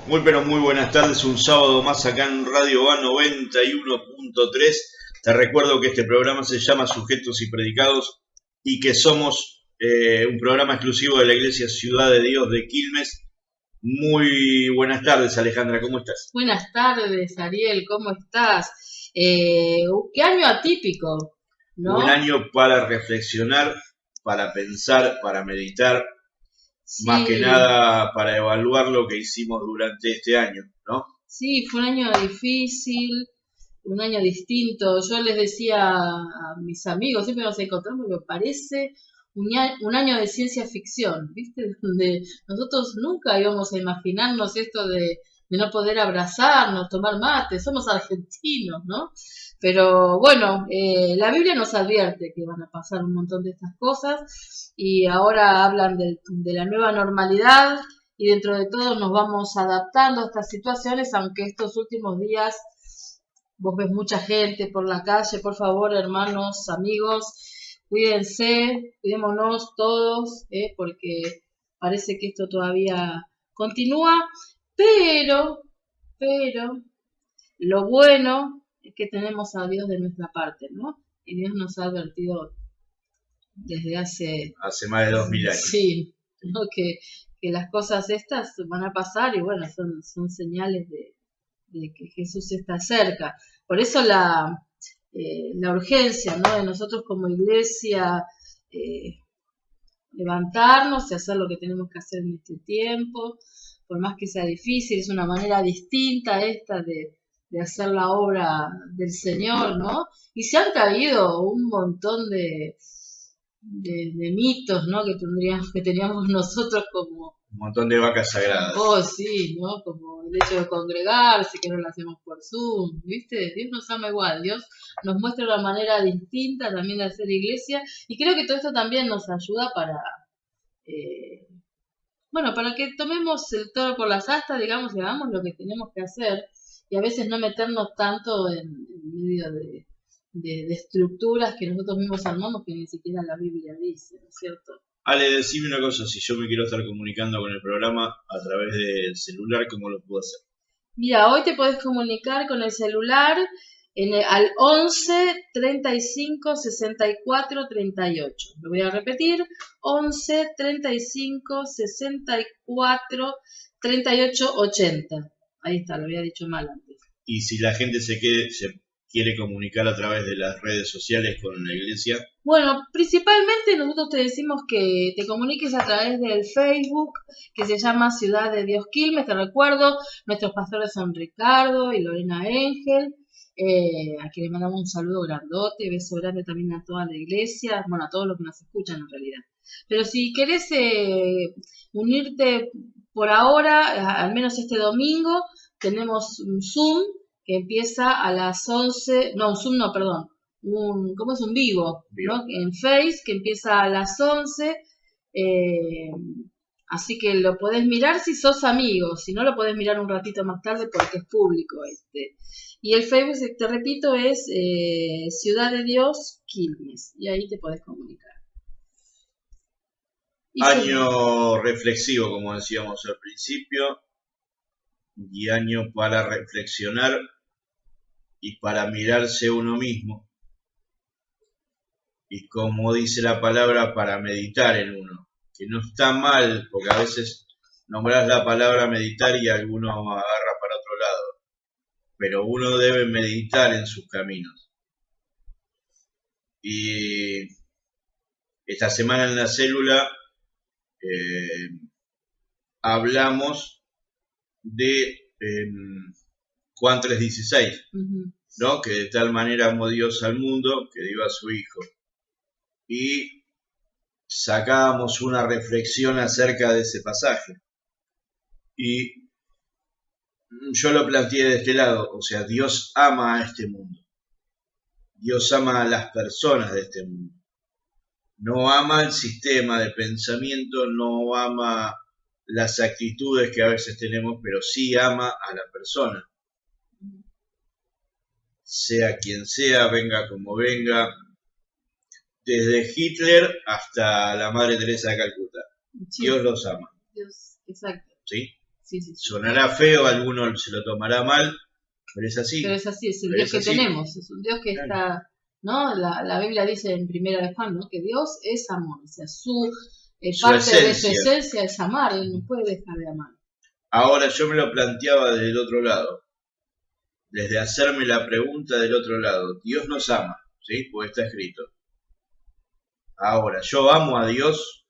Muy pero muy buenas tardes, un sábado más acá en Radio Va 91.3. Te recuerdo que este programa se llama Sujetos y Predicados y que somos un programa exclusivo de la Iglesia Ciudad de Dios de Quilmes. Muy buenas tardes, Alejandra, ¿cómo estás? Buenas tardes, Ariel, ¿cómo estás? Qué año atípico, ¿no? Un año para reflexionar, para pensar, para meditar. Sí. Más que nada para evaluar lo que hicimos durante este año, ¿no? Sí, fue un año difícil, un año distinto. Yo les decía a mis amigos, siempre nos encontramos, que parece un año de ciencia ficción, ¿viste? Donde nosotros nunca íbamos a imaginarnos esto de no poder abrazarnos, tomar mate, somos argentinos, ¿no? Pero bueno, la Biblia nos advierte que van a pasar un montón de estas cosas y ahora hablan de la nueva normalidad y dentro de todo nos vamos adaptando a estas situaciones, aunque estos últimos días vos ves mucha gente por la calle. Por favor, hermanos, amigos, cuídense, cuidémonos todos, porque parece que esto todavía continúa, pero, lo bueno es que tenemos a Dios de nuestra parte, ¿no? Y Dios nos ha advertido desde hace más de 2000 años. Sí, ¿no? Que las cosas estas van a pasar y bueno, son señales de que Jesús está cerca. Por eso la urgencia, ¿no? De nosotros como iglesia levantarnos y hacer lo que tenemos que hacer en este tiempo, por más que sea difícil, es una manera distinta esta de hacer la obra del Señor, ¿no? Y se han caído un montón de mitos, ¿no? Que teníamos nosotros como un montón de vacas sagradas. Oh, sí, ¿no? Como el hecho de congregarse, que no lo hacemos por Zoom, ¿viste? Dios nos ama igual, Dios nos muestra una manera distinta también de hacer iglesia y creo que todo esto también nos ayuda para, para que tomemos el toro por las astas, digamos, y hagamos lo que tenemos que hacer y a veces no meternos tanto en medio de estructuras que nosotros mismos armamos que ni siquiera la Biblia dice, ¿no es cierto? Ale, decime una cosa, si yo me quiero estar comunicando con el programa a través del celular, ¿cómo lo puedo hacer? Mira, hoy te podés comunicar con el celular al 11 35 64 38. Lo voy a repetir, 11 35 64 38 80. Ahí está, lo había dicho mal antes. Y si la gente se quiere comunicar a través de las redes sociales con la iglesia. Bueno, principalmente nosotros te decimos que te comuniques a través del Facebook, que se llama Ciudad de Dios Quilmes. Te recuerdo, nuestros pastores son Ricardo y Lorena Engel, a quienes mandamos un saludo grandote, beso grande también a toda la iglesia, bueno, a todos los que nos escuchan en realidad. Pero si querés unirte por ahora, al menos este domingo, tenemos un Zoom que empieza a las 11, no, un Zoom no, perdón, ¿cómo es? Un vivo, ¿no? En Face, que empieza a las 11, así que lo podés mirar si sos amigo, si no lo podés mirar un ratito más tarde porque es público este. Y el Facebook, te repito, es Ciudad de Dios Quilmes, y ahí te podés comunicar. Año reflexivo, como decíamos al principio, y año para reflexionar y para mirarse uno mismo. Y como dice la palabra, para meditar en uno. Que no está mal, porque a veces nombrás la palabra meditar y alguno agarra para otro lado. Pero uno debe meditar en sus caminos. Y esta semana en la célula hablamos de Juan 3:16, ¿no? Que de tal manera amó Dios al mundo que dio a su Hijo. Y sacábamos una reflexión acerca de ese pasaje. Y yo lo planteé de este lado, o sea, Dios ama a este mundo. Dios ama a las personas de este mundo. No ama el sistema de pensamiento, no ama las actitudes que a veces tenemos, pero sí ama a la persona. Sea quien sea, venga como venga, desde Hitler hasta la Madre Teresa de Calcuta. Sí. Dios los ama. Dios exacto. ¿Sí? Sí. Sonará feo, alguno se lo tomará mal, pero es así. Pero es así, es el Dios que tenemos, es un Dios que está, ¿no? La Biblia dice en Primera de Juan, ¿no? Que Dios es amor, o sea, su parte esencia. de su esencia es amar, Él no puede dejar de amar. Ahora yo me lo planteaba desde el otro lado, desde hacerme la pregunta del otro lado. Dios nos ama, ¿sí? Porque está escrito. Ahora, ¿yo amo a Dios?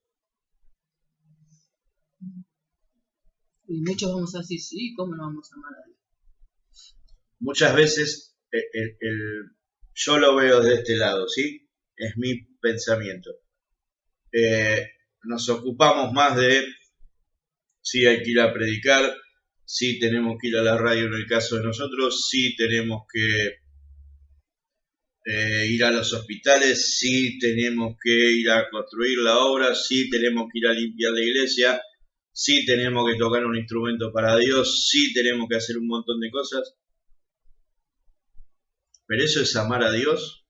Y muchos vamos a decir, sí, ¿cómo no vamos a amar a Dios? Muchas veces yo lo veo de este lado, ¿sí? Es mi pensamiento. Nos ocupamos más de si hay que ir a predicar, si tenemos que ir a la radio en el caso de nosotros, si tenemos que ir a los hospitales, si tenemos que ir a construir la obra, si tenemos que ir a limpiar la iglesia, si tenemos que tocar un instrumento para Dios, si tenemos que hacer un montón de cosas. ¿Pero eso es amar a Dios?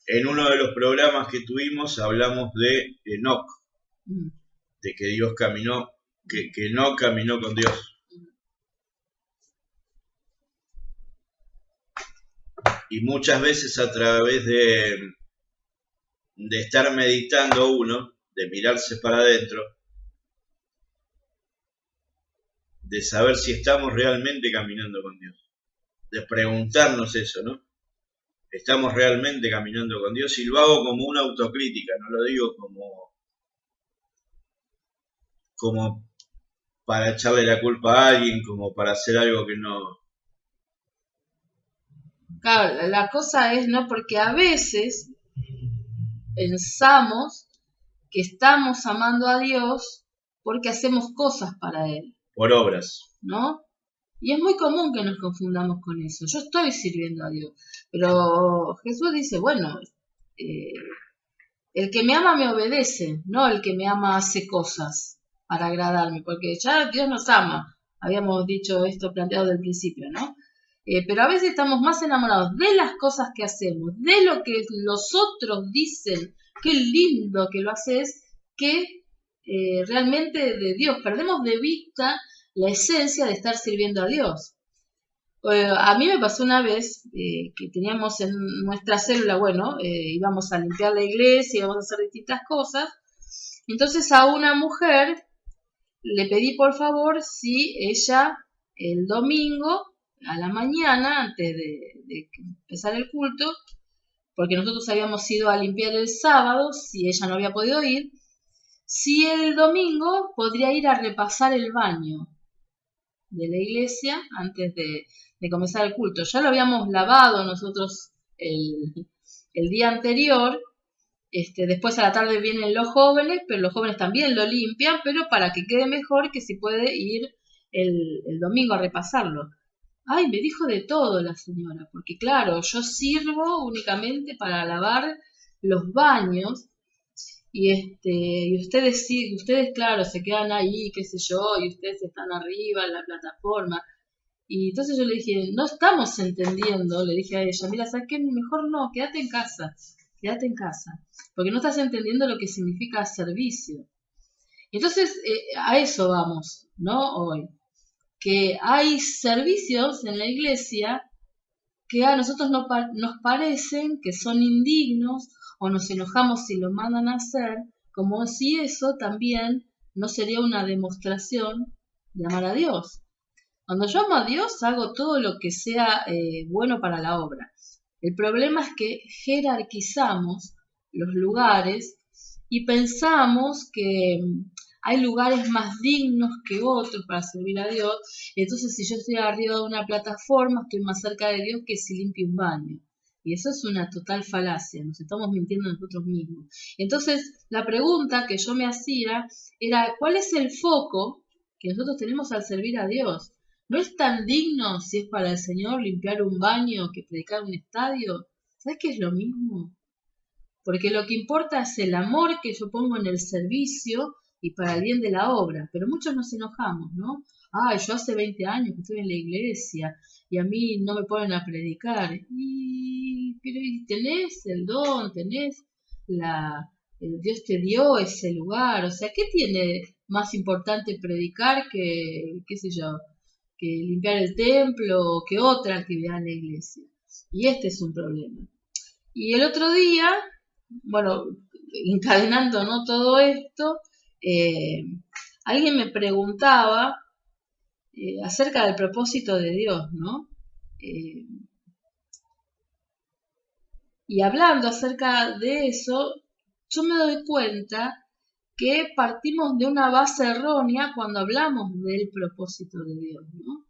En uno de los programas que tuvimos hablamos de Enoc, de que Dios caminó, que Enoc caminó con Dios. Y muchas veces a través de estar meditando uno, de mirarse para adentro, de saber si estamos realmente caminando con Dios, de preguntarnos eso, ¿no? ¿Estamos realmente caminando con Dios? Y lo hago como una autocrítica, no lo digo como para echarle la culpa a alguien, como para hacer algo que no... Claro, la cosa es, ¿no? Porque a veces pensamos que estamos amando a Dios porque hacemos cosas para Él. Por obras. ¿No? Y es muy común que nos confundamos con eso. Yo estoy sirviendo a Dios, pero Jesús dice, bueno, el que me ama me obedece, no el que me ama hace cosas para agradarme, porque ya Dios nos ama. Habíamos dicho esto planteado desde el principio, ¿no? Pero a veces estamos más enamorados de las cosas que hacemos, de lo que los otros dicen, qué lindo que lo haces, que realmente de Dios. Perdemos de vista la esencia de estar sirviendo a Dios. A mí me pasó una vez que teníamos en nuestra célula, íbamos a limpiar la iglesia, íbamos a hacer distintas cosas. Entonces a una mujer le pedí por favor si ella el domingo a la mañana, antes de empezar el culto, porque nosotros habíamos ido a limpiar el sábado, si ella no había podido ir, si el domingo podría ir a repasar el baño de la iglesia antes de comenzar el culto. Ya lo habíamos lavado nosotros el día anterior. Después a la tarde vienen los jóvenes, pero los jóvenes también lo limpian, pero para que quede mejor que si puede ir el domingo a repasarlo. Ay, me dijo de todo la señora, porque claro, yo sirvo únicamente para lavar los baños y ustedes sí, ustedes claro, se quedan ahí, qué sé yo, y ustedes están arriba en la plataforma. Y entonces yo le dije, no estamos entendiendo, le dije a ella, mira, ¿sabes qué? Mejor no, quédate en casa, porque no estás entendiendo lo que significa servicio. Entonces, a eso vamos, ¿no? Hoy, que hay servicios en la iglesia que a nosotros nos parecen que son indignos o nos enojamos si lo mandan a hacer, como si eso también no sería una demostración de amar a Dios. Cuando yo amo a Dios, hago todo lo que sea bueno para la obra. El problema es que jerarquizamos los lugares y pensamos que hay lugares más dignos que otros para servir a Dios. Entonces, si yo estoy arriba de una plataforma, estoy más cerca de Dios que si limpio un baño. Y eso es una total falacia, nos estamos mintiendo nosotros mismos. Entonces, la pregunta que yo me hacía era, ¿cuál es el foco que nosotros tenemos al servir a Dios? ¿No es tan digno, si es para el Señor, limpiar un baño que predicar un estadio? ¿Sabes qué es lo mismo? Porque lo que importa es el amor que yo pongo en el servicio y para el bien de la obra. Pero muchos nos enojamos, ¿no? Ay, yo hace 20 años que estoy en la iglesia y a mí no me ponen a predicar. Pero tenés el don, tenés Dios te dio ese lugar. O sea, ¿qué tiene más importante predicar que, qué sé yo, que limpiar el templo o que otra actividad en la iglesia? Y este es un problema. Y el otro día, bueno, encadenando, ¿no?, todo esto, alguien me preguntaba acerca del propósito de Dios, ¿no? Y hablando acerca de eso, yo me doy cuenta que partimos de una base errónea cuando hablamos del propósito de Dios, ¿no?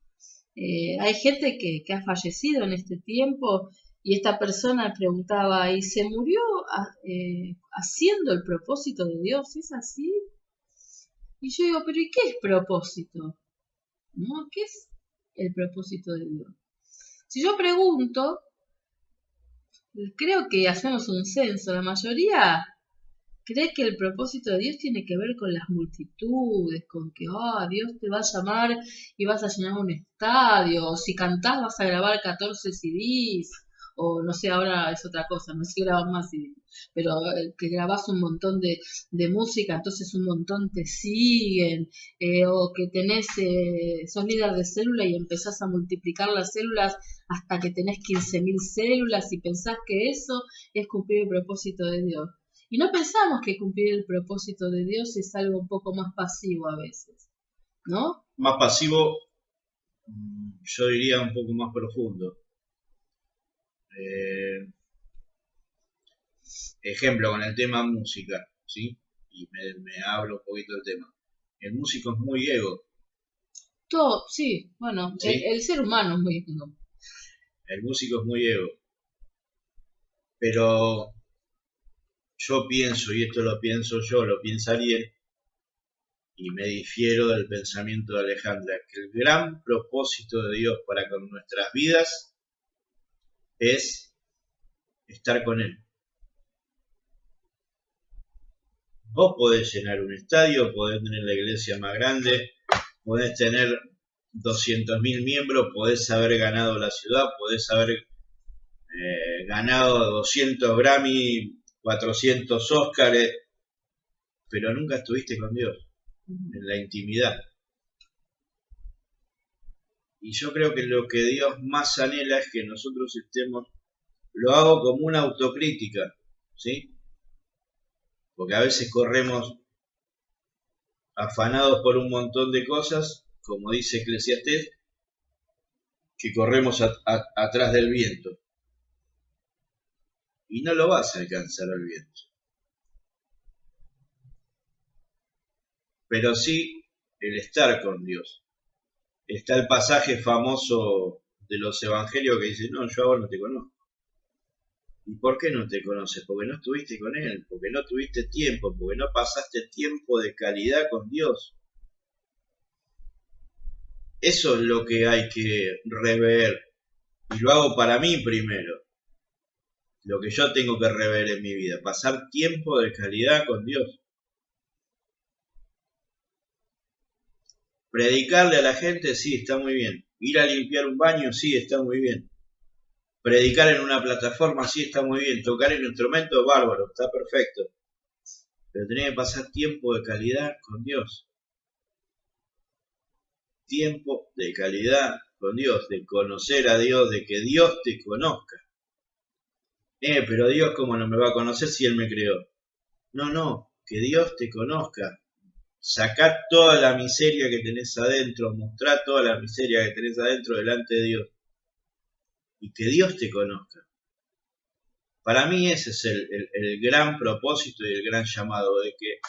Hay gente que ha fallecido en este tiempo y esta persona preguntaba, ¿y se murió haciendo el propósito de Dios? ¿Es así? Y yo digo, ¿pero y qué es propósito? ¿No? ¿Qué es el propósito de Dios? Si yo pregunto, creo que hacemos un censo, la mayoría cree que el propósito de Dios tiene que ver con las multitudes, con que Dios te va a llamar y vas a llenar un estadio, o si cantás vas a grabar 14 CDs, o no sé, ahora es otra cosa, no sé si grabas más CDs, pero que grabás un montón de música, entonces un montón te siguen, o que sos líder de célula y empezás a multiplicar las células hasta que tenés 15.000 células y pensás que eso es cumplir el propósito de Dios. Y no pensamos que cumplir el propósito de Dios es algo un poco más pasivo a veces, ¿no? Más pasivo, yo diría un poco más profundo. Ejemplo, con el tema música, ¿sí? Y me hablo un poquito del tema. El músico es muy ego. Todo, sí, bueno, ¿sí? El ser humano es muy ego. El músico es muy ego. Pero yo pienso, y esto lo pienso yo, lo piensa Ariel, y me difiero del pensamiento de Alejandra, que el gran propósito de Dios para con nuestras vidas es estar con Él. Vos podés llenar un estadio, podés tener la iglesia más grande, podés tener 200.000 miembros, podés haber ganado la ciudad, podés haber ganado 200 Grammy, 400 Óscares, pero nunca estuviste con Dios, en la intimidad. Y yo creo que lo que Dios más anhela es que nosotros estemos, lo hago como una autocrítica, ¿sí? Porque a veces corremos afanados por un montón de cosas, como dice Eclesiastés, que corremos atrás del viento. Y no lo vas a alcanzar al viento. Pero sí el estar con Dios. Está el pasaje famoso de los evangelios que dice, no, yo a vos no te conozco. ¿Y por qué no te conoces? Porque no estuviste con Él, porque no tuviste tiempo, porque no pasaste tiempo de calidad con Dios. Eso es lo que hay que rever. Y lo hago para mí primero. Lo que yo tengo que rever en mi vida. Pasar tiempo de calidad con Dios. Predicarle a la gente, sí, está muy bien. Ir a limpiar un baño, sí, está muy bien. Predicar en una plataforma, sí, está muy bien. Tocar el instrumento, bárbaro, está perfecto. Pero tenés que pasar tiempo de calidad con Dios. Tiempo de calidad con Dios, de conocer a Dios, de que Dios te conozca. Pero Dios, ¿cómo no me va a conocer si Él me creó? No, que Dios te conozca. Sacá toda la miseria que tenés adentro, mostrá toda la miseria que tenés adentro delante de Dios. Y que Dios te conozca. Para mí ese es el gran propósito y el gran llamado, de que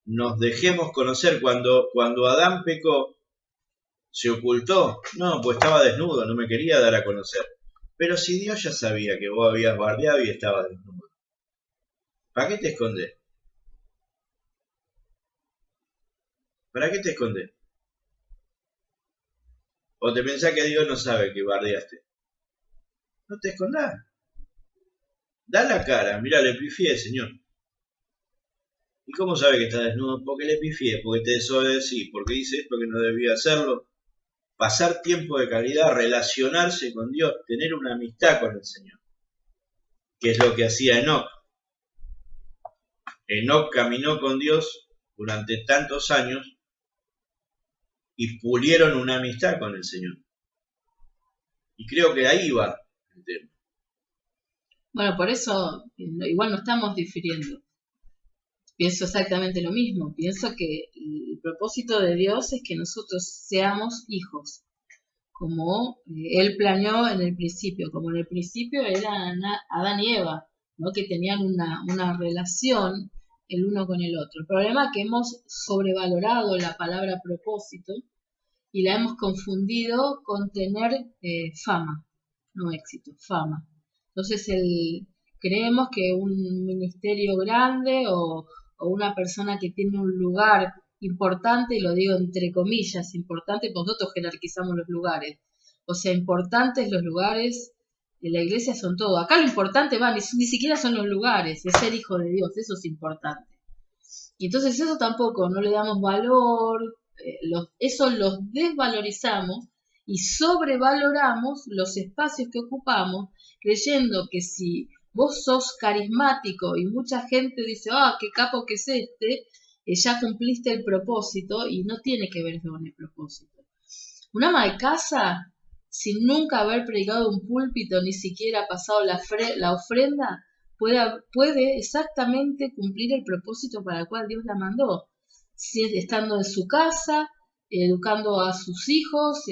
nos dejemos conocer. Cuando Adán pecó, se ocultó. No, pues estaba desnudo, no me quería dar a conocer. Pero si Dios ya sabía que vos habías bardeado y estabas desnudo, ¿para qué te escondés? ¿Para qué te escondés? ¿O te pensás que Dios no sabe que bardeaste? No te escondás. Da la cara, mira, le pifié, Señor. ¿Y cómo sabe que está desnudo? Porque le pifié, porque te desobedecí, porque hice esto que no debía hacerlo. Pasar tiempo de calidad, relacionarse con Dios, tener una amistad con el Señor, que es lo que hacía Enoc. Enoc caminó con Dios durante tantos años y pulieron una amistad con el Señor. Y creo que ahí va el tema. Bueno, por eso igual no estamos difiriendo. Pienso exactamente lo mismo. Pienso que el propósito de Dios es que nosotros seamos hijos, como Él planeó en el principio. Como en el principio eran Adán y Eva, ¿no? Que tenían una relación el uno con el otro. El problema es que hemos sobrevalorado la palabra propósito y la hemos confundido con tener fama, no éxito, fama. Entonces creemos que un ministerio grande o una persona que tiene un lugar importante, y lo digo entre comillas, importante, porque nosotros jerarquizamos los lugares. O sea, importantes los lugares de la iglesia son todo. Acá lo importante ni siquiera son los lugares, es ser hijo de Dios, eso es importante. Y entonces eso tampoco, no le damos valor, eso los desvalorizamos y sobrevaloramos los espacios que ocupamos, creyendo que si vos sos carismático y mucha gente dice, qué capo que es este, ya cumpliste el propósito, y no tiene que ver con el propósito. Un ama de casa, sin nunca haber predicado un púlpito, ni siquiera pasado la ofrenda, puede exactamente cumplir el propósito para el cual Dios la mandó, estando en su casa, educando a sus hijos,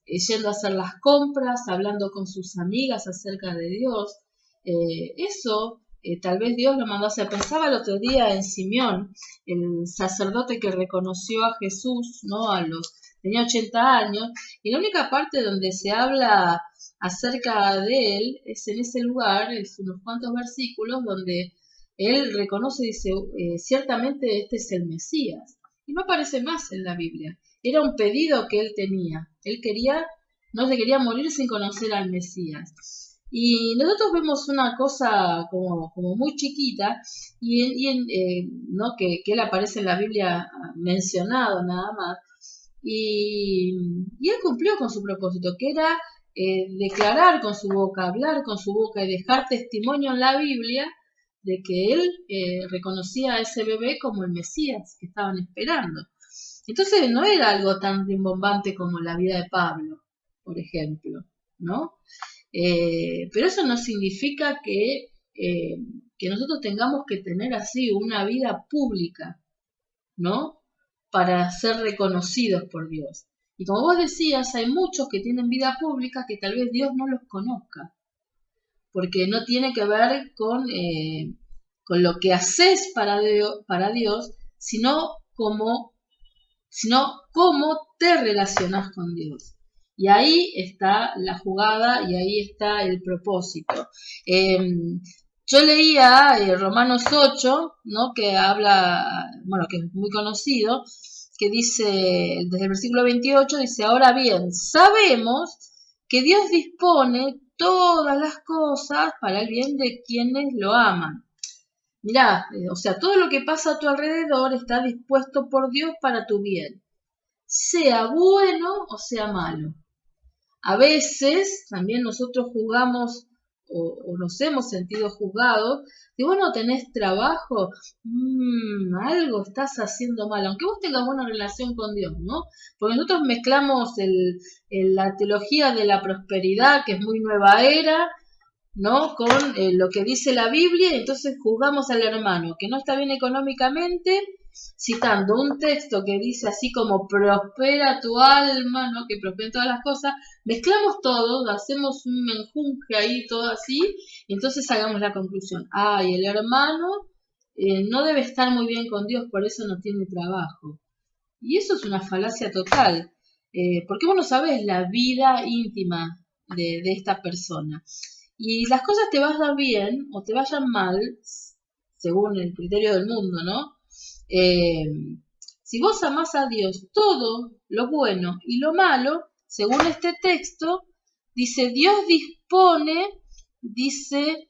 yendo a hacer las compras, hablando con sus amigas acerca de Dios. Eso tal vez Dios lo mandó a hacer. Pensaba el otro día en Simeón, el sacerdote que reconoció a Jesús, ¿no? Tenía 80 años, y la única parte donde se habla acerca de él es en ese lugar, es unos cuantos versículos donde él reconoce y dice, ciertamente este es el Mesías. Y no aparece más en la Biblia. Era un pedido que él tenía. Él no se quería morir sin conocer al Mesías. Y nosotros vemos una cosa como muy chiquita, ¿no? que él aparece en la Biblia mencionado nada más. Y él cumplió con su propósito, que era declarar con su boca, hablar con su boca y dejar testimonio en la Biblia de que él reconocía a ese bebé como el Mesías que estaban esperando. Entonces no era algo tan rimbombante como la vida de Pablo, por ejemplo, ¿no? Pero eso no significa que nosotros tengamos que tener así una vida pública, ¿no? Para ser reconocidos por Dios. Y como vos decías, hay muchos que tienen vida pública que tal vez Dios no los conozca, porque no tiene que ver con lo que haces para Dios, sino cómo te relacionás con Dios. Y ahí está la jugada y ahí está el propósito. Yo leía Romanos 8, ¿no? Que habla, que es muy conocido, que dice, desde el versículo 28, dice, ahora bien, sabemos que Dios dispone todas las cosas para el bien de quienes lo aman. Mirá, o sea, todo lo que pasa a tu alrededor está dispuesto por Dios para tu bien, sea bueno o sea malo. A veces también nosotros juzgamos o nos hemos sentido juzgados, si vos no tenés trabajo, algo estás haciendo mal, aunque vos tengas buena relación con Dios, ¿no? Porque nosotros mezclamos la teología de la prosperidad, que es muy nueva era, ¿no? Con lo que dice la Biblia, y entonces juzgamos al hermano que no está bien económicamente, citando un texto que dice así como prospera tu alma, ¿no? Que prosperen todas las cosas, mezclamos todo, hacemos un menjunje ahí, todo así, y entonces hagamos la conclusión, y el hermano no debe estar muy bien con Dios, por eso no tiene trabajo. Y eso es una falacia total, porque vos no sabés la vida íntima de esta persona. Y las cosas te vayan bien o te vayan mal, según el criterio del mundo, ¿no? Si vos amás a Dios, todo lo bueno y lo malo, según este texto, dice, Dios dispone, dice,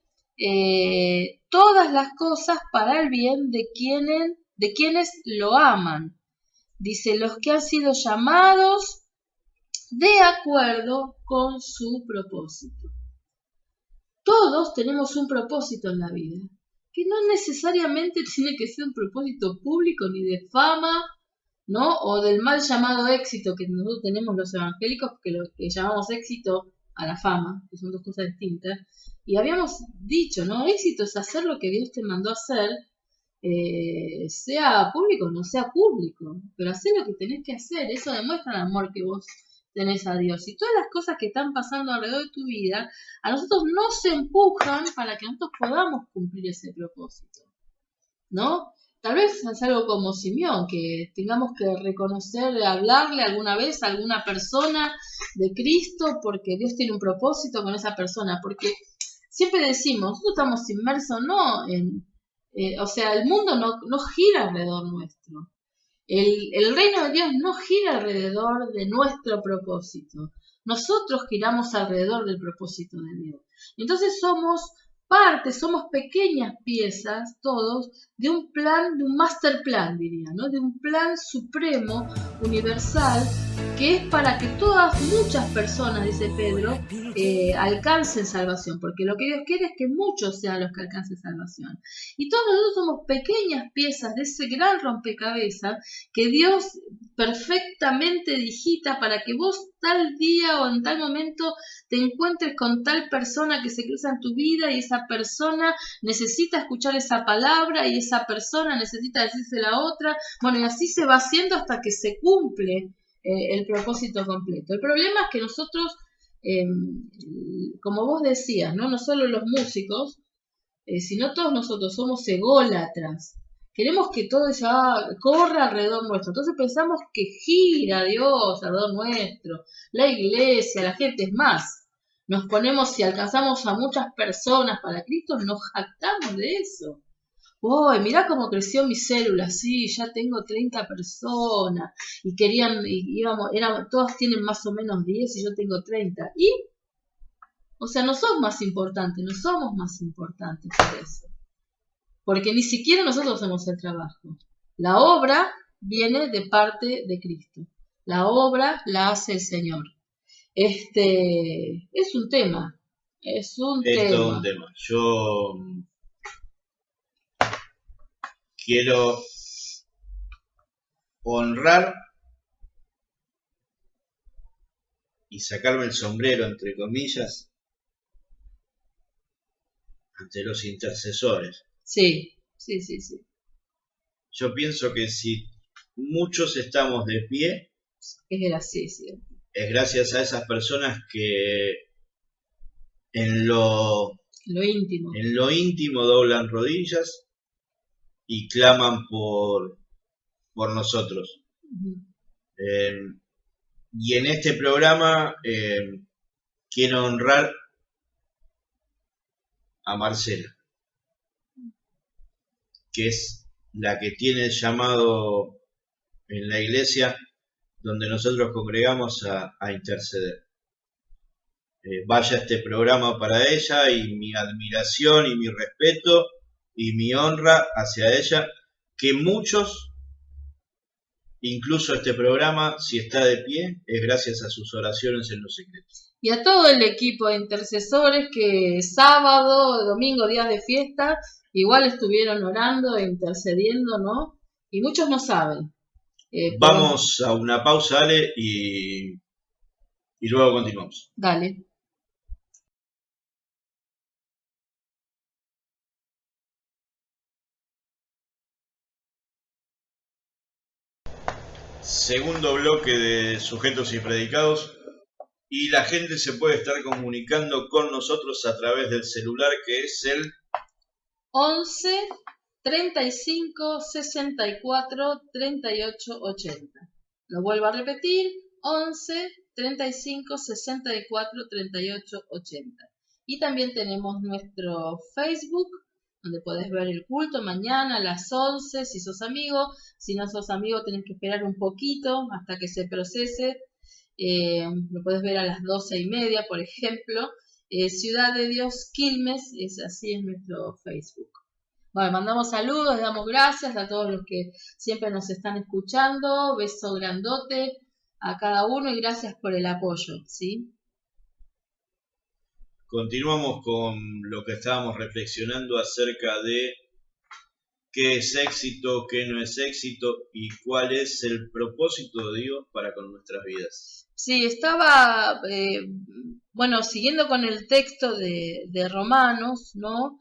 todas las cosas para el bien de quienes lo aman. Dice, los que han sido llamados de acuerdo con su propósito. Todos tenemos un propósito en la vida, que no necesariamente tiene que ser un propósito público ni de fama, ¿no? O del mal llamado éxito que nosotros tenemos los evangélicos, que lo que llamamos éxito a la fama, que son dos cosas distintas. Y habíamos dicho, ¿no? Éxito es hacer lo que Dios te mandó a hacer, sea público o no sea público, pero hacer lo que tenés que hacer, eso demuestra el amor que vos tenés a Dios. Y todas las cosas que están pasando alrededor de tu vida, a nosotros nos empujan para que nosotros podamos cumplir ese propósito, ¿no? Tal vez es algo como Simeón, que tengamos que reconocer, hablarle alguna vez a alguna persona de Cristo, porque Dios tiene un propósito con esa persona, porque siempre decimos, nosotros estamos inmersos, ¿no? O sea, el mundo no gira alrededor nuestro. El reino de Dios no gira alrededor de nuestro propósito. Nosotros giramos alrededor del propósito de Dios. Entonces somos pequeñas piezas, todos, de un plan, de un master plan, diría, ¿no? De un plan supremo, universal, que es para que muchas personas, dice Pedro, alcancen salvación, porque lo que Dios quiere es que muchos sean los que alcancen salvación. Y todos nosotros somos pequeñas piezas de ese gran rompecabezas que Dios perfectamente digita para que vos tal día o en tal momento te encuentres con tal persona que se cruza en tu vida y esa persona necesita escuchar esa palabra y esa persona necesita decirse la otra. Bueno, y así se va haciendo hasta que se cumple el propósito completo. El problema es que nosotros, como vos decías, no solo los músicos, sino todos nosotros somos ególatras. Queremos que todo ya corra alrededor nuestro. Entonces pensamos que gira Dios alrededor nuestro, la iglesia, la gente. Es más, nos ponemos, si alcanzamos a muchas personas para Cristo, nos jactamos de eso. ¡Uy, mirá cómo creció mi célula! Sí, ya tengo 30 personas. Y todos tienen más o menos 10 y yo tengo 30. O sea, no somos más importantes por eso. Porque ni siquiera nosotros hacemos el trabajo. La obra viene de parte de Cristo. La obra la hace el Señor. Es un tema. Es todo un tema. Yo quiero honrar y sacarme el sombrero, entre comillas, ante los intercesores. Sí. Yo pienso que si muchos estamos de pie, es gracias a esas personas que en lo íntimo doblan rodillas y claman por nosotros. Uh-huh. Y en este programa quiero honrar a Marcela, que es la que tiene el llamado en la iglesia donde nosotros congregamos a interceder. Vaya este programa para ella, y mi admiración y mi respeto y mi honra hacia ella, que muchos, incluso este programa, si está de pie, es gracias a sus oraciones en lo secreto. Y a todo el equipo de intercesores que sábado, domingo, días de fiesta, igual estuvieron orando e intercediendo, ¿no? Y muchos no saben. Vamos a una pausa, Ale, y luego continuamos. Dale. Segundo bloque de Sujetos y Predicados, y la gente se puede estar comunicando con nosotros a través del celular, que es el 11 35 64 38 80. Lo vuelvo a repetir, 11 35 64 38 80. Y también tenemos nuestro Facebook, donde podés ver el culto mañana a las 11, si sos amigo. Si no sos amigo, tenés que esperar un poquito hasta que se procese. Lo podés ver a las 12:30, por ejemplo. Ciudad de Dios Quilmes, así es nuestro Facebook. Bueno, mandamos saludos, damos gracias a todos los que siempre nos están escuchando. Beso grandote a cada uno y gracias por el apoyo, ¿sí? Continuamos con lo que estábamos reflexionando acerca de qué es éxito, qué no es éxito y cuál es el propósito de Dios para con nuestras vidas. Sí, estaba, bueno, siguiendo con el texto de Romanos, ¿no?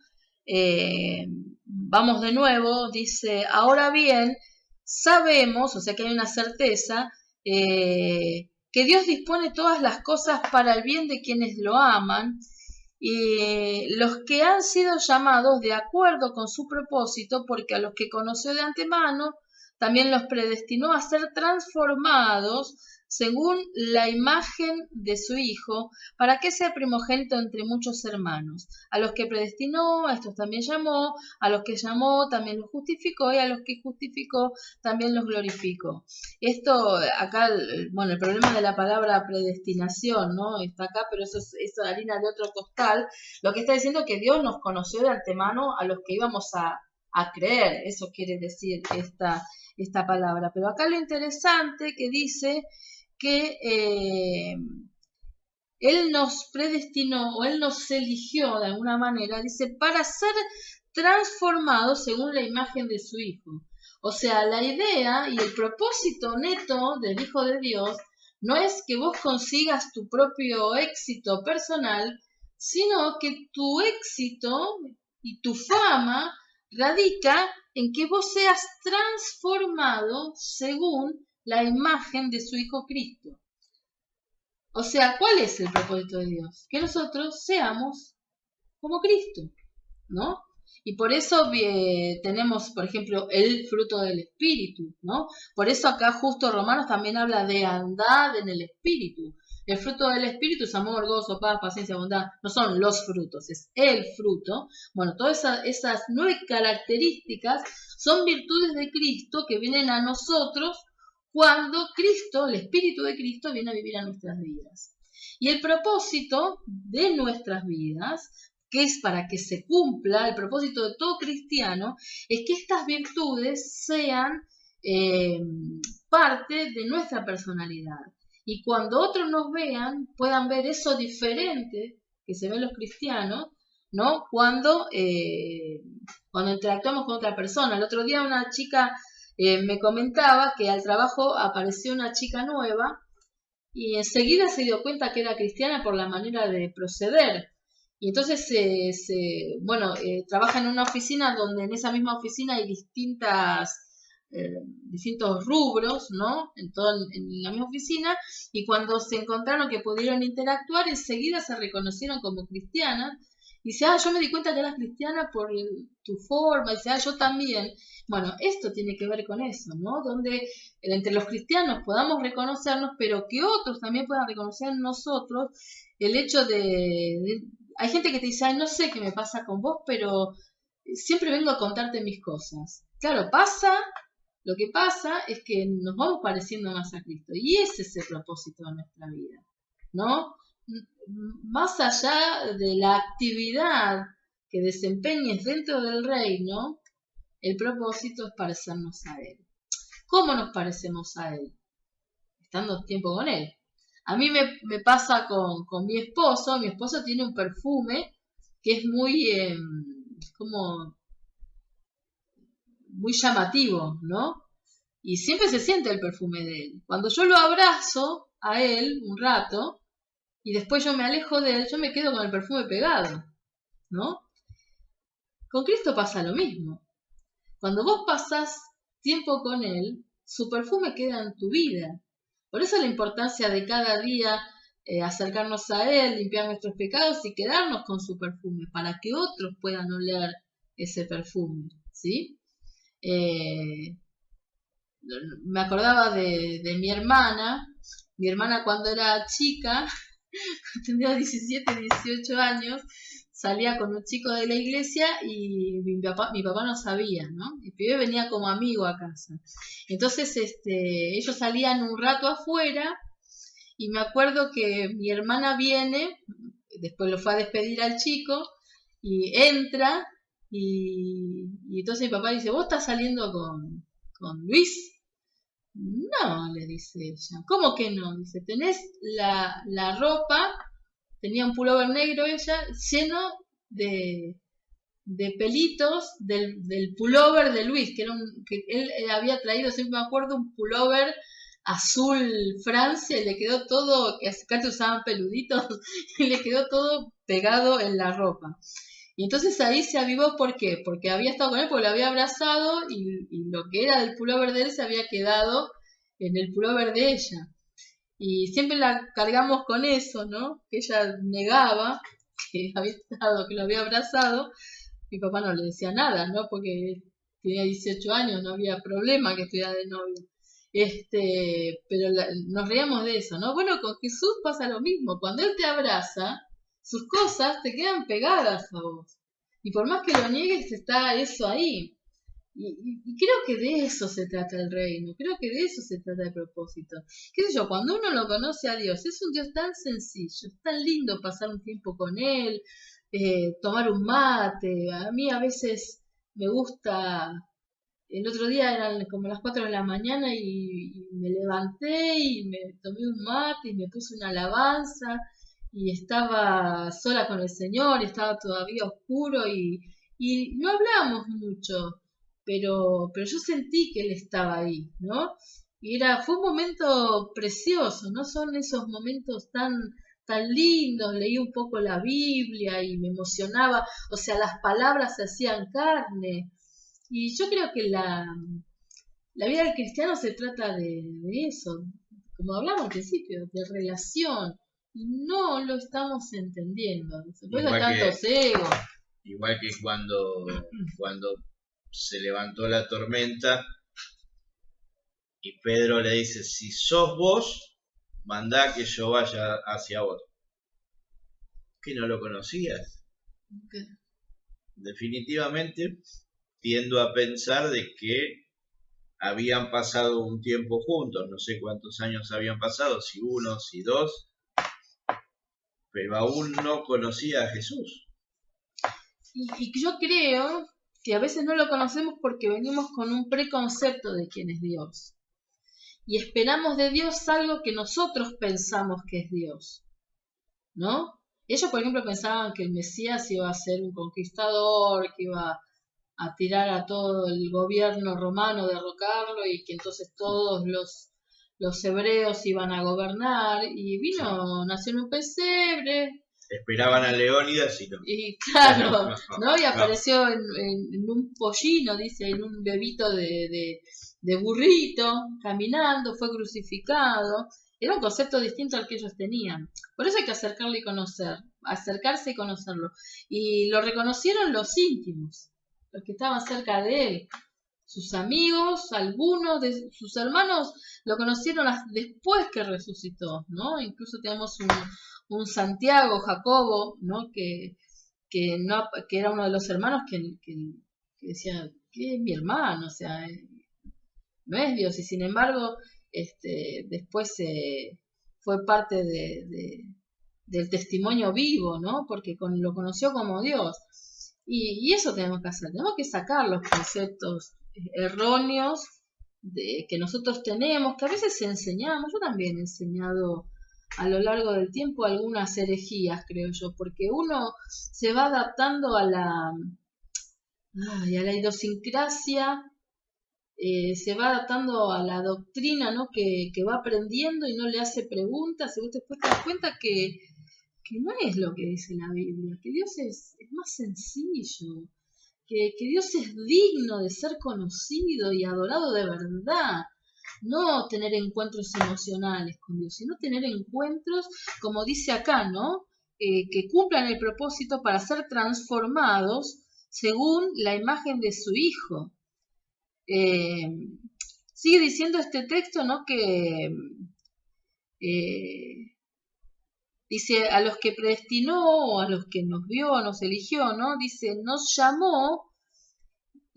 Vamos de nuevo, dice, ahora bien, sabemos, o sea que hay una certeza, que Dios dispone todas las cosas para el bien de quienes lo aman, y los que han sido llamados de acuerdo con su propósito, porque a los que conoció de antemano, también los predestinó a ser transformados según la imagen de su Hijo, para que sea primogénito entre muchos hermanos. A los que predestinó, a estos también llamó, a los que llamó también los justificó, y a los que justificó también los glorificó. Esto, acá, bueno, el problema de la palabra predestinación, ¿no? Está acá, pero eso es harina de otro costal. Lo que está diciendo es que Dios nos conoció de antemano a los que íbamos a creer. Eso quiere decir esta palabra. Pero acá lo interesante que dice que Él nos predestinó o Él nos eligió de alguna manera, dice, para ser transformados según la imagen de su Hijo. O sea, la idea y el propósito neto del Hijo de Dios no es que vos consigas tu propio éxito personal, sino que tu éxito y tu fama radica en que vos seas transformado según la imagen de su Hijo Cristo. O sea, ¿cuál es el propósito de Dios? Que nosotros seamos como Cristo, ¿no? Y por eso tenemos, por ejemplo, el fruto del Espíritu, ¿no? Por eso acá justo Romanos también habla de andad en el Espíritu. El fruto del Espíritu es amor, gozo, paz, paciencia, bondad. No son los frutos, es el fruto. Bueno, todas esas 9 características son virtudes de Cristo que vienen a nosotros cuando Cristo, el Espíritu de Cristo, viene a vivir a nuestras vidas. Y el propósito de nuestras vidas, que es para que se cumpla, el propósito de todo cristiano, es que estas virtudes sean parte de nuestra personalidad. Y cuando otros nos vean, puedan ver eso diferente que se ven los cristianos, ¿no? Cuando interactuamos con otra persona. El otro día una chica me comentaba que al trabajo apareció una chica nueva y enseguida se dio cuenta que era cristiana por la manera de proceder. Y entonces, trabaja en una oficina donde en esa misma oficina hay distintos rubros, ¿no? En la misma oficina, y cuando se encontraron que pudieron interactuar, enseguida se reconocieron como cristianas. Y dice, yo me di cuenta que eras cristiana por tu forma, y dice, yo también. Bueno, esto tiene que ver con eso, ¿no? Donde entre los cristianos podamos reconocernos, pero que otros también puedan reconocer en nosotros el hecho hay gente que te dice, no sé qué me pasa con vos, pero siempre vengo a contarte mis cosas. Claro, lo que pasa es que nos vamos pareciendo más a Cristo, y ese es el propósito de nuestra vida, ¿no? Más allá de la actividad que desempeñes dentro del reino, el propósito es parecernos a Él. ¿Cómo nos parecemos a Él? Estando tiempo con Él. A mí me pasa con mi esposo. Mi esposo tiene un perfume que es muy llamativo, ¿no? Y siempre se siente el perfume de él. Cuando yo lo abrazo a él un rato y después yo me alejo de él, yo me quedo con el perfume pegado, ¿no? Con Cristo pasa lo mismo. Cuando vos pasás tiempo con Él, su perfume queda en tu vida. Por eso la importancia de cada día acercarnos a Él, limpiar nuestros pecados y quedarnos con su perfume, para que otros puedan oler ese perfume, ¿sí? Me acordaba de mi hermana. Mi hermana cuando era chica, tenía 17, 18 años, salía con un chico de la iglesia y mi papá no sabía, ¿no? El pibe venía como amigo a casa. Entonces, ellos salían un rato afuera y me acuerdo que mi hermana viene, después lo fue a despedir al chico y entra y entonces mi papá dice, ¿vos estás saliendo con Luis? No, le dice ella. ¿Cómo que no? Dice, tenés la ropa, tenía un pullover negro ella, lleno de pelitos del pullover de Luis, que él había traído, siempre me acuerdo, un pullover azul Francia, y le quedó todo, que acá usaban peluditos, y le quedó todo pegado en la ropa. Y entonces ahí se avivó, ¿por qué? Porque había estado con él, porque lo había abrazado, y lo que era del pullover de él se había quedado en el pullover de ella. Y siempre la cargamos con eso, ¿no? Que ella negaba que había estado, que lo había abrazado. Mi papá no le decía nada, ¿no? Porque tenía 18 años, no había problema que estuviera de novio. Pero nos reíamos de eso, ¿no? Bueno, con Jesús pasa lo mismo. Cuando Él te abraza, sus cosas te quedan pegadas a vos. Y por más que lo niegues, está eso ahí. Y creo que de eso se trata el reino, creo que de eso se trata el propósito. ¿Qué sé yo? Cuando uno lo conoce a Dios, es un Dios tan sencillo, es tan lindo pasar un tiempo con Él, tomar un mate. A mí a veces me gusta. El otro día eran como las 4 de la mañana y me levanté y me tomé un mate y me puse una alabanza y estaba sola con el Señor, estaba todavía oscuro y no hablamos mucho, pero yo sentí que Él estaba ahí, ¿no? Fue un momento precioso, ¿no? Son esos momentos tan lindos. Leí un poco la Biblia y me emocionaba, o sea, las palabras se hacían carne. Y yo creo que la vida del cristiano se trata de eso, como hablamos al principio, de relación. Y no lo estamos entendiendo. Después hay tantos egos. Igual que cuando se levantó la tormenta y Pedro le dice, si sos vos, mandá que yo vaya hacia vos. ¿Que no lo conocías? Okay. Definitivamente tiendo a pensar de que habían pasado un tiempo juntos, no sé cuántos años habían pasado, si 1, si 2, pero aún no conocía a Jesús. Y yo creo que a veces no lo conocemos porque venimos con un preconcepto de quién es Dios. Y esperamos de Dios algo que nosotros pensamos que es Dios, ¿no? Ellos, por ejemplo, pensaban que el Mesías iba a ser un conquistador, que iba a tirar a todo el gobierno romano, derrocarlo, y que entonces todos los hebreos iban a gobernar, y nació en un pesebre. Esperaban a Leónidas y no. Y claro, ¿no? Y apareció en un pollino, dice, en un bebito de burrito, caminando, fue crucificado. Era un concepto distinto al que ellos tenían. Por eso hay que acercarse y conocerlo. Y lo reconocieron los íntimos, los que estaban cerca de él. Sus amigos, algunos de sus hermanos lo conocieron después que resucitó, ¿no? Incluso tenemos un Santiago, Jacobo, ¿no? Que era uno de los hermanos que decía, que es mi hermano, o sea, no es Dios, y sin embargo, después fue parte del testimonio vivo, ¿no? Porque lo conoció como Dios. Y eso tenemos que hacer, tenemos que sacar los conceptos erróneos que nosotros tenemos, que a veces enseñamos. Yo también he enseñado a lo largo del tiempo algunas herejías, creo yo, porque uno se va adaptando a la idiosincrasia, se va adaptando a la doctrina, ¿no? que va aprendiendo y no le hace preguntas, y vos después te das cuenta que no es lo que dice la Biblia, que Dios es más sencillo, que Dios es digno de ser conocido y adorado de verdad. No tener encuentros emocionales con Dios, sino tener encuentros, como dice acá, ¿no? Que cumplan el propósito para ser transformados según la imagen de su Hijo. Sigue diciendo este texto, ¿no? Que dice, a los que predestinó, a los que nos vio, nos eligió, ¿no? Dice, nos llamó,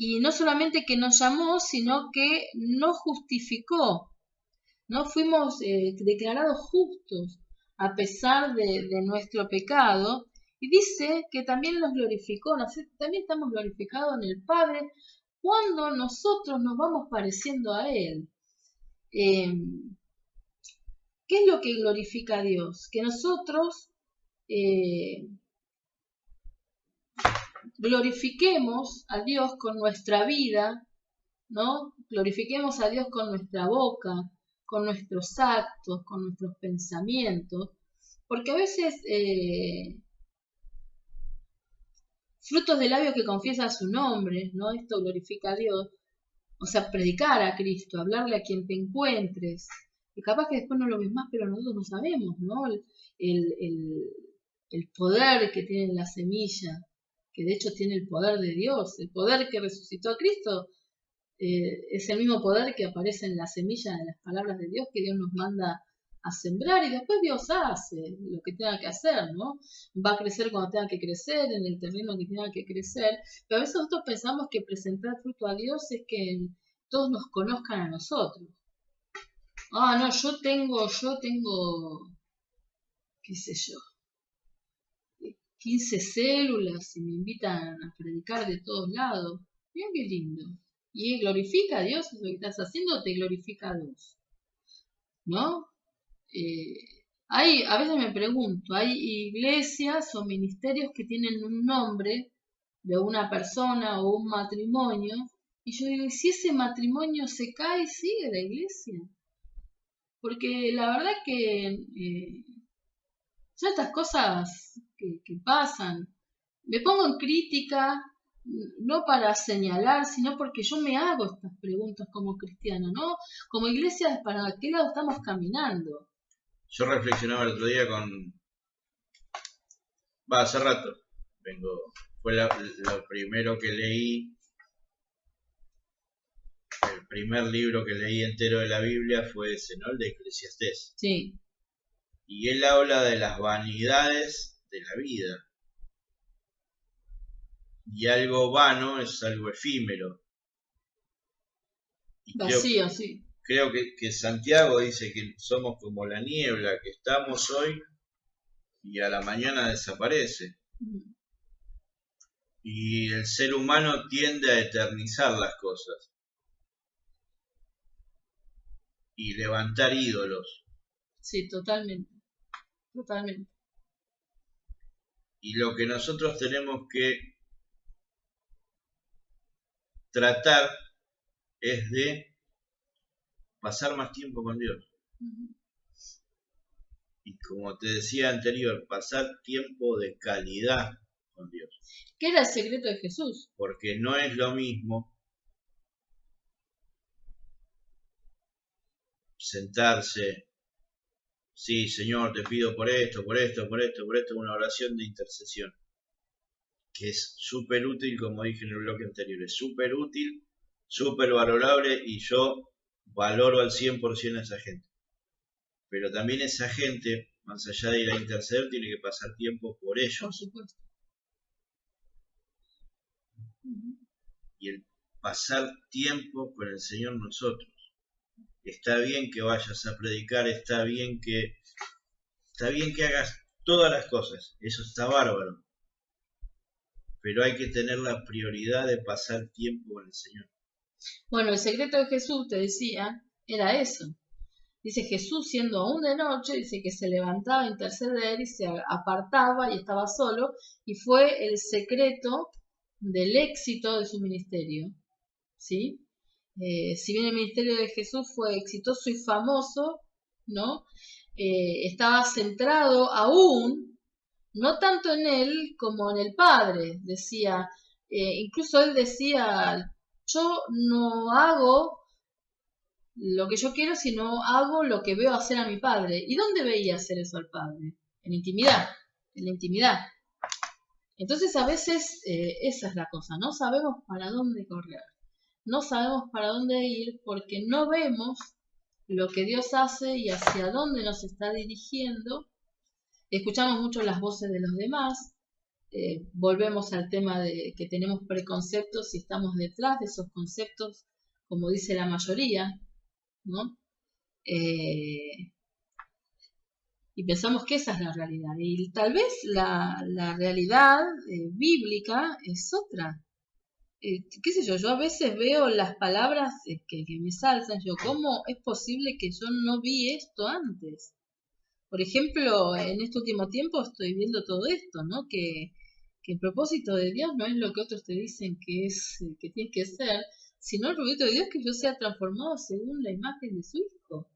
y no solamente que nos llamó, sino que nos justificó, ¿no? Fuimos declarados justos a pesar de nuestro pecado, y dice que también nos glorificó, también estamos glorificados en el Padre cuando nosotros nos vamos pareciendo a Él. ¿Qué es lo que glorifica a Dios? Que nosotros glorifiquemos a Dios con nuestra vida, ¿no? Glorifiquemos a Dios con nuestra boca, con nuestros actos, con nuestros pensamientos, porque a veces frutos de labios que confiesan su nombre, ¿no? Esto glorifica a Dios, o sea, predicar a Cristo, hablarle a quien te encuentres, y capaz que después no lo ves más, pero nosotros no sabemos, ¿no? El poder que tiene la semilla, que de hecho tiene el poder de Dios, el poder que resucitó a Cristo, es el mismo poder que aparece en la semilla de las palabras de Dios que Dios nos manda a sembrar, y después Dios hace lo que tenga que hacer, ¿no? Va a crecer cuando tenga que crecer, en el terreno que tenga que crecer, pero a veces nosotros pensamos que presentar fruto a Dios es que todos nos conozcan a nosotros. Ah, no, yo tengo, qué sé yo, 15 células y me invitan a predicar de todos lados. Mira qué lindo. ¿Y glorifica a Dios lo que estás haciendo o te glorifica a Dios? ¿No? A veces me pregunto, hay iglesias o ministerios que tienen un nombre de una persona o un matrimonio, y yo digo, ¿y si ese matrimonio se cae, sigue la iglesia? Porque la verdad que son estas cosas que pasan. Me pongo en crítica, no para señalar, sino porque yo me hago estas preguntas como cristiana, ¿no? Como iglesia, ¿para qué lado estamos caminando? Yo reflexionaba el otro día hace rato, fue lo primero que leí, el primer libro que leí entero de la Biblia fue ese, ¿no? El de Eclesiastés. Sí. Y él habla de las vanidades de la vida. Y algo vano es algo efímero. Y vacío, sí. Creo que Santiago dice que somos como la niebla, que estamos hoy y a la mañana desaparece. Y el ser humano tiende a eternizar las cosas y levantar ídolos. Sí, totalmente. Totalmente. Y lo que nosotros tenemos que tratar es de pasar más tiempo con Dios. Y como te decía anterior, pasar tiempo de calidad con Dios. ¿Qué era el secreto de Jesús? Porque no es lo mismo sentarse, sí, Señor, te pido por esto, una oración de intercesión, que es súper útil, como dije en el bloque anterior, es súper útil, súper valorable, y yo valoro al 100% a esa gente. Pero también esa gente, más allá de ir a interceder, tiene que pasar tiempo por ellos. Por supuesto. Y el pasar tiempo con el Señor nosotros. Está bien que vayas a predicar, está bien que hagas todas las cosas, eso está bárbaro. Pero hay que tener la prioridad de pasar tiempo con el Señor. Bueno, el secreto de Jesús, te decía, era eso. Dice, Jesús, siendo aún de noche, dice que se levantaba a interceder y se apartaba y estaba solo, y fue el secreto del éxito de su ministerio, ¿sí? Si bien el ministerio de Jesús fue exitoso y famoso, ¿no? Estaba centrado aún, no tanto en él como en el Padre, decía, incluso él decía, yo no hago lo que yo quiero, sino hago lo que veo hacer a mi Padre. ¿Y dónde veía hacer eso al Padre? En intimidad, en la intimidad. Entonces a veces esa es la cosa, no sabemos para dónde correr, no sabemos para dónde ir porque no vemos lo que Dios hace y hacia dónde nos está dirigiendo. Escuchamos mucho las voces de los demás, volvemos al tema de que tenemos preconceptos y estamos detrás de esos conceptos, como dice la mayoría, ¿no? Y pensamos que esa es la realidad. Y tal vez la realidad bíblica es otra. Qué sé yo a veces veo las palabras que me saltan. ¿Cómo es posible que yo no vi esto antes? Por ejemplo, en este último tiempo estoy viendo todo esto, ¿no? Que que el propósito de Dios no es lo que otros te dicen que es, que tienes que ser, sino el propósito de Dios es que yo sea transformado según la imagen de su Hijo.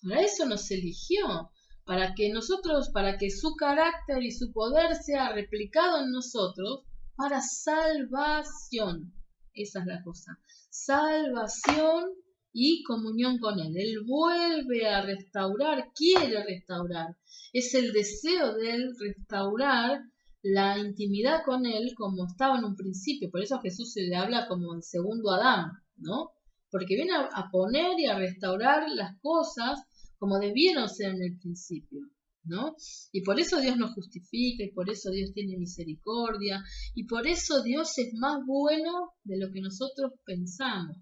Para eso nos eligió, para que nosotros, para que su carácter y su poder sea replicado en nosotros para salvación. Esa es la cosa. Salvación y comunión con Él. Él vuelve a restaurar, quiere restaurar. Es el deseo de Él restaurar la intimidad con Él como estaba en un principio. Por eso a Jesús se le habla como el segundo Adán, ¿no? Porque viene a poner y a restaurar las cosas como debieron ser en el principio, ¿no? Y por eso Dios nos justifica, y por eso Dios tiene misericordia, y por eso Dios es más bueno de lo que nosotros pensamos.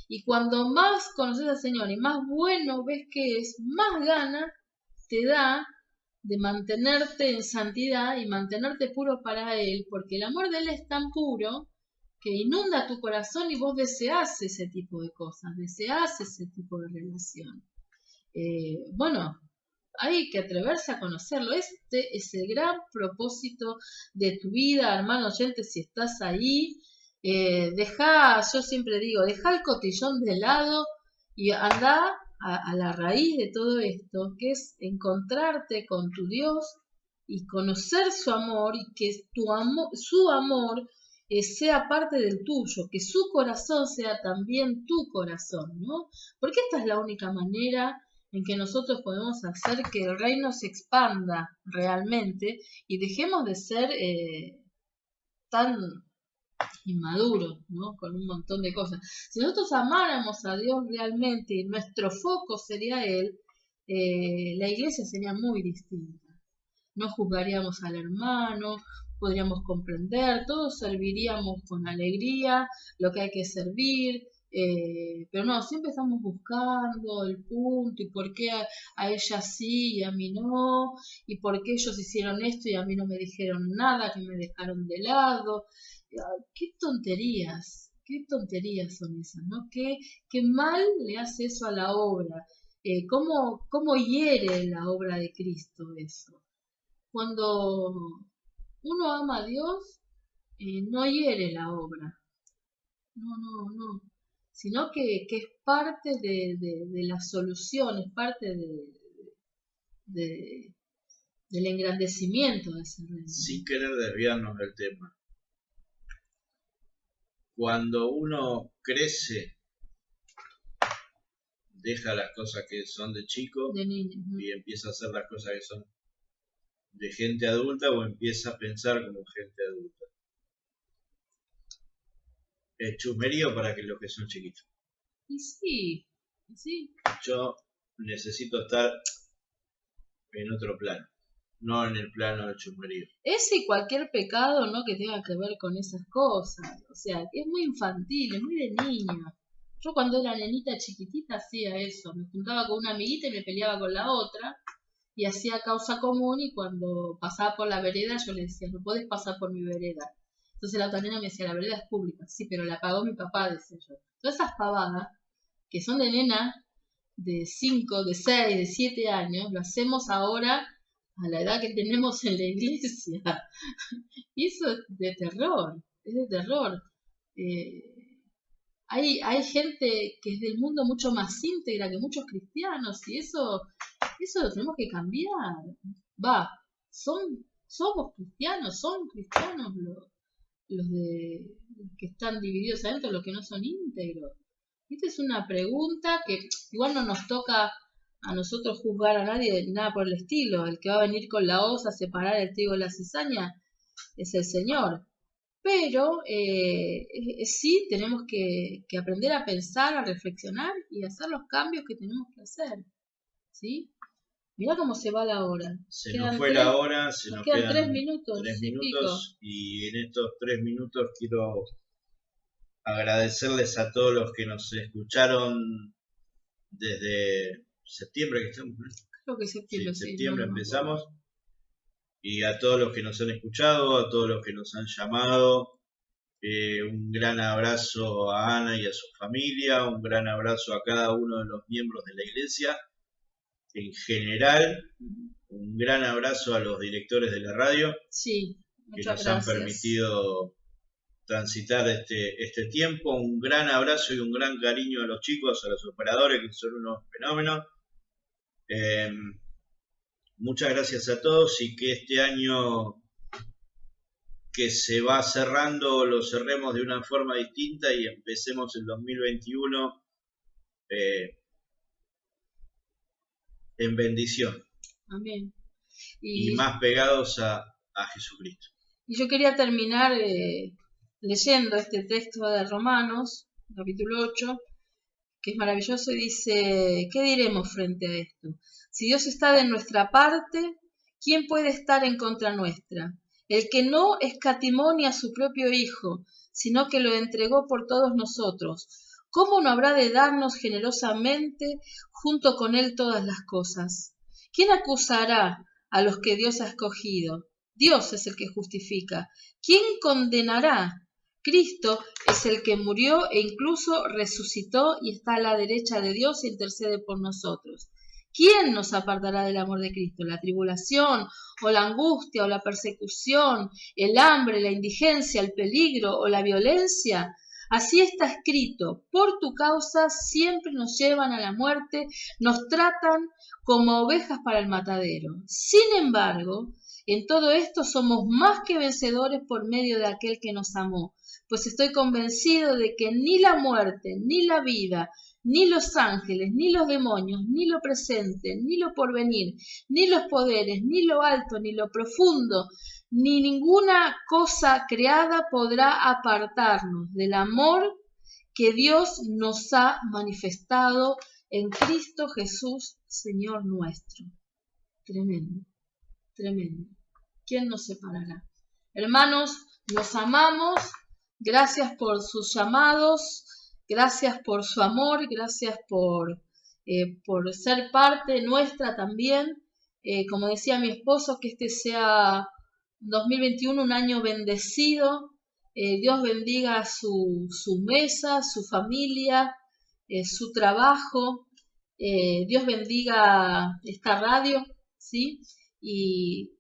Y cuando más conoces al Señor y más bueno ves que es, más gana te da de mantenerte en santidad y mantenerte puro para Él, porque el amor de Él es tan puro que inunda tu corazón y vos deseás ese tipo de cosas, deseás ese tipo de relación. Bueno, hay que atreverse a conocerlo. Este es el gran propósito de tu vida, hermano oyente, si estás ahí. Yo siempre digo, deja el cotillón de lado y anda a la raíz de todo esto, que es encontrarte con tu Dios y conocer su amor y que su amor sea parte del tuyo, que su corazón sea también tu corazón, ¿no? Porque esta es la única manera en que nosotros podemos hacer que el reino se expanda realmente y dejemos de ser tan inmaduros, ¿no? Con un montón de cosas. Si nosotros amáramos a Dios realmente y nuestro foco sería Él, la iglesia sería muy distinta. No juzgaríamos al hermano, podríamos comprender, todos serviríamos con alegría lo que hay que servir, pero no, siempre estamos buscando el punto y por qué a ella sí y a mí no, y por qué ellos hicieron esto y a mí no me dijeron nada, que me dejaron de lado. Qué tonterías son esas, ¿no? Qué mal le hace eso a la obra. ¿Cómo hiere la obra de Cristo eso? Cuando uno ama a Dios, no hiere la obra, no, sino que es parte de la solución, es parte de, del engrandecimiento de ese reino. Sin querer desviarnos del tema, cuando uno crece, deja las cosas que son de chico de niño, y empieza a hacer las cosas que son de gente adulta o empieza a pensar como gente adulta. Es chusmerío para que los que son chiquitos. Y sí. Yo necesito estar en otro plano, no en el plano del chusmerío. Ese y cualquier pecado, ¿no? Que tenga que ver con esas cosas. O sea, es muy infantil, es muy de niño. Yo cuando era nenita chiquitita hacía eso. Me juntaba con una amiguita y me peleaba con la otra. Y hacía causa común y cuando pasaba por la vereda yo le decía, no podés pasar por mi vereda. Entonces la otra nena me decía, la vereda es pública. Sí, pero la pagó mi papá, decía yo. Todas esas pavadas que son de nena de 5, de 6, de 7 años, lo hacemos ahora a la edad que tenemos en la iglesia. Y eso es de terror, es de terror. Hay gente que es del mundo mucho más íntegra que muchos cristianos y eso lo tenemos que cambiar. Somos cristianos, son cristianos los que están divididos adentro, los que no son íntegros. Esta es una pregunta que igual no nos toca a nosotros juzgar a nadie, nada por el estilo. El que va a venir con la hoz a separar el trigo de la cizaña es el Señor. Pero sí tenemos que aprender a pensar, a reflexionar y hacer los cambios que tenemos que hacer. ¿Sí? Mirá cómo se va la hora. Se nos fue la hora, se nos quedan 3 minutos. 3 minutos y en estos 3 minutos quiero agradecerles a todos los que nos escucharon desde septiembre que estamos. Creo que septiembre, sí, septiembre empezamos. Y a todos los que nos han escuchado, a todos los que nos han llamado, un gran abrazo a Ana y a su familia, un gran abrazo a cada uno de los miembros de la iglesia. En general, un gran abrazo a los directores de la radio. Sí, que nos han permitido transitar este tiempo. Un gran abrazo y un gran cariño a los chicos, a los operadores, que son unos fenómenos. Muchas gracias a todos, y que este año que se va cerrando lo cerremos de una forma distinta y empecemos el 2021 en bendición. Amén. Y más pegados a Jesucristo. Y yo quería terminar leyendo este texto de Romanos, capítulo 8, que es maravilloso, y dice: ¿qué diremos frente a esto? Si Dios está de nuestra parte, ¿quién puede estar en contra nuestra? El que no escatimó ni a su propio Hijo, sino que lo entregó por todos nosotros, ¿cómo no habrá de darnos generosamente junto con Él todas las cosas? ¿Quién acusará a los que Dios ha escogido? Dios es el que justifica. ¿Quién condenará? Cristo es el que murió e incluso resucitó y está a la derecha de Dios e intercede por nosotros. ¿Quién nos apartará del amor de Cristo? ¿La tribulación, o la angustia, o la persecución, el hambre, la indigencia, el peligro, o la violencia? Así está escrito: por tu causa siempre nos llevan a la muerte, nos tratan como ovejas para el matadero. Sin embargo, en todo esto somos más que vencedores por medio de aquel que nos amó, pues estoy convencido de que ni la muerte, ni la vida, ni los ángeles, ni los demonios, ni lo presente, ni lo porvenir, ni los poderes, ni lo alto, ni lo profundo, ni ninguna cosa creada podrá apartarnos del amor que Dios nos ha manifestado en Cristo Jesús, Señor nuestro. Tremendo, tremendo. ¿Quién nos separará? Hermanos, los amamos. Gracias por sus llamados. Gracias por su amor. Gracias por ser parte nuestra también. Como decía mi esposo, que este sea 2021 un año bendecido. Dios bendiga su mesa, su familia, su trabajo. Dios bendiga esta radio, ¿sí? Y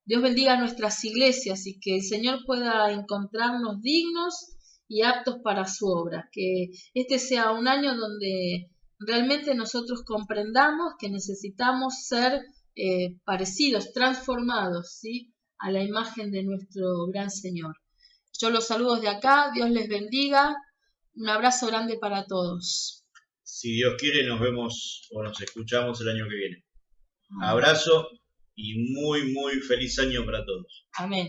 Dios bendiga a nuestras iglesias, y que el Señor pueda encontrarnos dignos y aptos para su obra. Que este sea un año donde realmente nosotros comprendamos que necesitamos ser parecidos, transformados, ¿sí?, a la imagen de nuestro gran Señor. Yo los saludo de acá. Dios les bendiga. Un abrazo grande para todos. Si Dios quiere, nos vemos o nos escuchamos el año que viene. Abrazo y muy, muy feliz año para todos. Amén.